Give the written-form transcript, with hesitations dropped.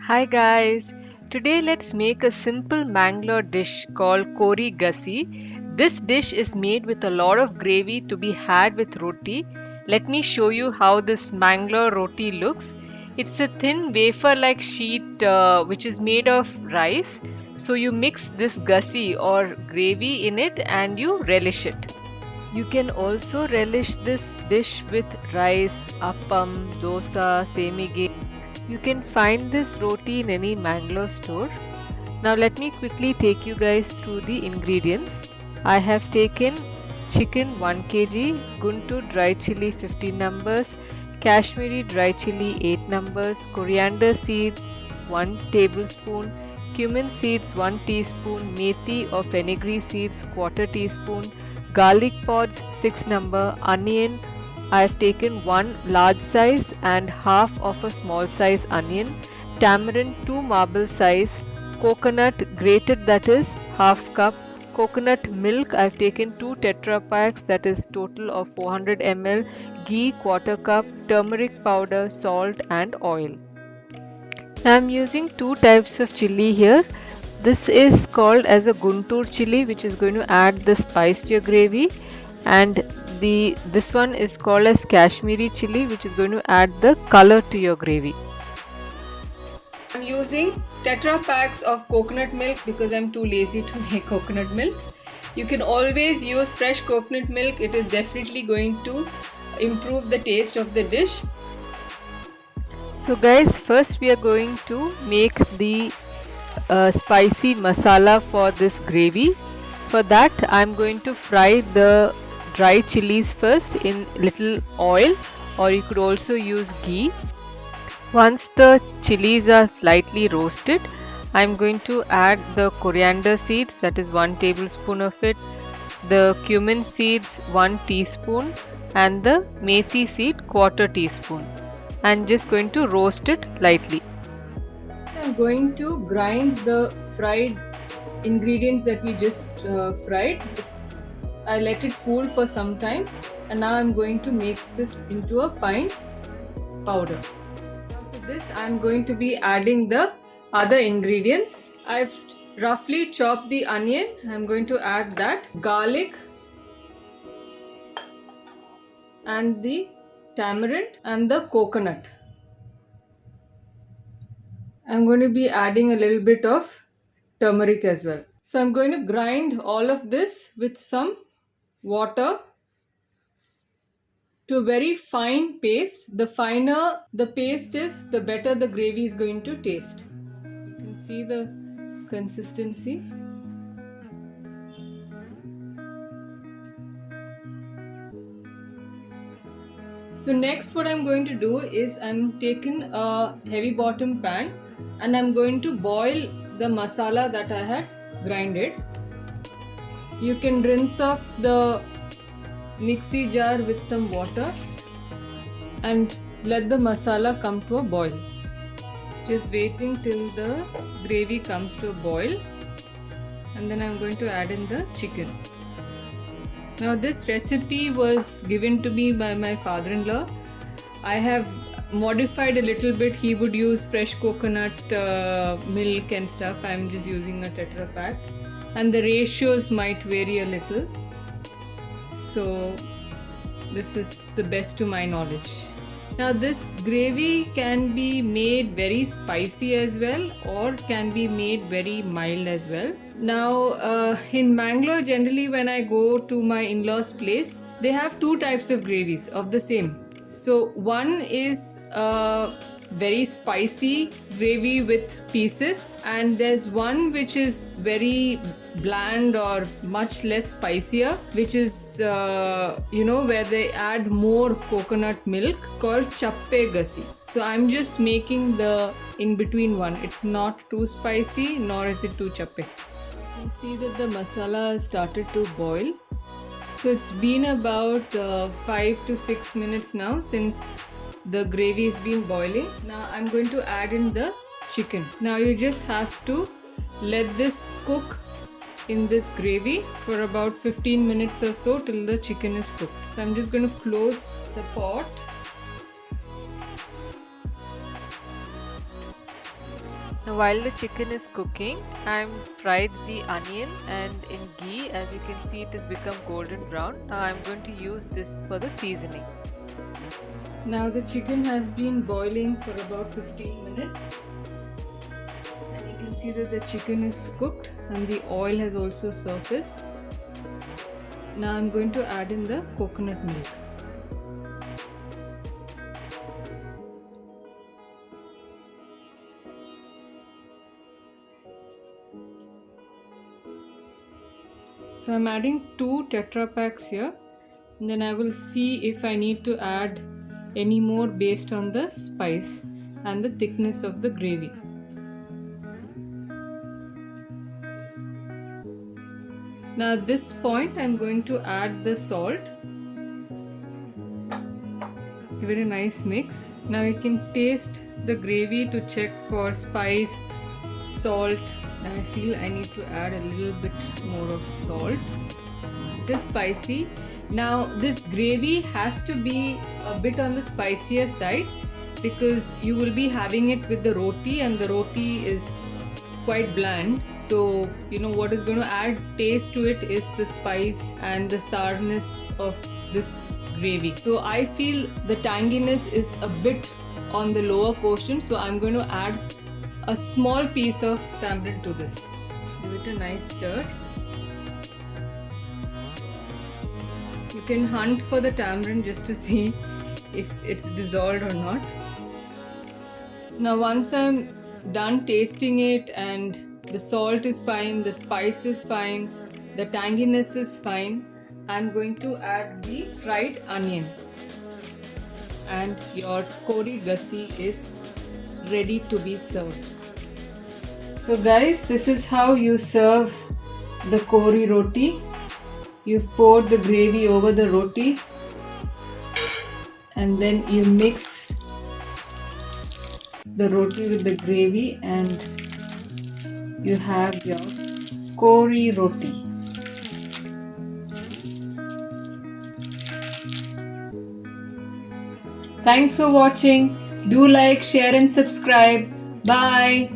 Hi guys, today let's make a simple Mangalore dish called Kori Gassi. This dish is made with a lot of gravy to be had with roti. Let me show you how this Mangalore roti looks. It's a thin wafer like sheet which is made of rice. So you mix this gassi or gravy in it and you relish it. You can also relish this dish with rice, appam, dosa, semige. You can find this roti in any Mangalore store. Now let me quickly take you guys through the ingredients. I have taken chicken 1 kg, Guntur Dry Chilly 15 numbers, Kashmiri Dry Chilly 8 numbers, Coriander seeds 1 tablespoon, Cumin seeds 1 teaspoon, Methi or Fenugreek seeds quarter teaspoon, garlic pods 6 number, onion I have taken one large size and half of a small size onion, tamarind 2 marble size, coconut grated that is half cup, coconut milk I have taken 2 tetra packs that is total of 400 ml, ghee quarter cup, turmeric powder, salt and oil. I am using two types of chili here. This is called as a Guntur chili which is going to add the spice to your gravy, and the this one is called as Kashmiri chili which is going to add the color to your gravy. I'm using tetra packs of coconut milk because I'm too lazy to make coconut milk. You can always use fresh coconut milk. It is definitely going to improve the taste of the dish. So guys, first we are going to make the spicy masala for this gravy. For that I'm going to fry the dry chilies first in little oil, or you could also use ghee. Once the chilies are slightly roasted, I'm going to add the coriander seeds, that is 1 tablespoon of it, the cumin seeds 1 teaspoon and the methi seed quarter teaspoon. I'm just going to roast it lightly. I'm going to grind the fried ingredients that we just fried. I let it cool for some time and now I'm going to make this into a fine powder. To this I'm going to be adding the other ingredients. I've roughly chopped the onion. I'm going to add that, garlic and the tamarind and the coconut. I'm going to be adding a little bit of turmeric as well. So I'm going to grind all of this with some water to a very fine paste. The finer the paste is, the better the gravy is going to taste. You can see the consistency. So next what I'm going to do is I'm taking a heavy bottom pan and I'm going to boil the masala that I had grinded. You can rinse off the mixie jar with some water and let the masala come to a boil. Just waiting till the gravy comes to a boil, and then I'm going to add in the chicken. Now this recipe was given to me by my father-in-law. I have modified a little bit. He would use fresh coconut milk and stuff. I'm just using a tetra pack and the ratios might vary a little. So this is the best to my knowledge. Now this gravy can be made very spicy as well or can be made very mild as well. Now in Mangalore, generally when I go to my in-laws place, they have two types of gravies of the same. So one is very spicy gravy with pieces, and there's one which is very bland or much less spicier, which is where they add more coconut milk, called Gassi. So I'm just making the in between one. It's not too spicy nor is it too chappe. You can see that the masala has started to boil. So it's been about 5 to 6 minutes now since the gravy has been boiling. Now I'm going to add in the chicken. Now you just have to let this cook in this gravy for about 15 minutes or so till the chicken is cooked. So I'm just going to close the pot. Now while the chicken is cooking, I'm fried the onion and in ghee. As you can see, it has become golden brown. Now I'm going to use this for the seasoning. Now the chicken has been boiling for about 15 minutes. And you can see that the chicken is cooked and the oil has also surfaced. Now I'm going to add in the coconut milk. So I'm adding 2 Tetra packs here, and then I will see if I need to add any more based on the spice and the thickness of the gravy. Now at this point I'm going to add the salt. Give it a nice mix. Now you can taste the gravy to check for spice, salt. I feel I need to add a little bit more of salt. It is spicy. Now this gravy has to be a bit on the spicier side because you will be having it with the roti and the roti is quite bland. So what is going to add taste to it is the spice and the sourness of this gravy. So I feel the tanginess is a bit on the lower quotient, so I'm going to add a small piece of tamarind to this. Give it a nice stir. You can hunt for the tamarind just to see if it's dissolved or not. Now once I'm done tasting it and the salt is fine, the spice is fine, the tanginess is fine, I'm going to add the fried onion. And your Kori Gassi is ready to be served. So guys, this is how you serve the Kori roti. You pour the gravy over the roti and then you mix the roti with the gravy and you have your Kori roti. Thanks for watching. Do like, share and subscribe. Bye.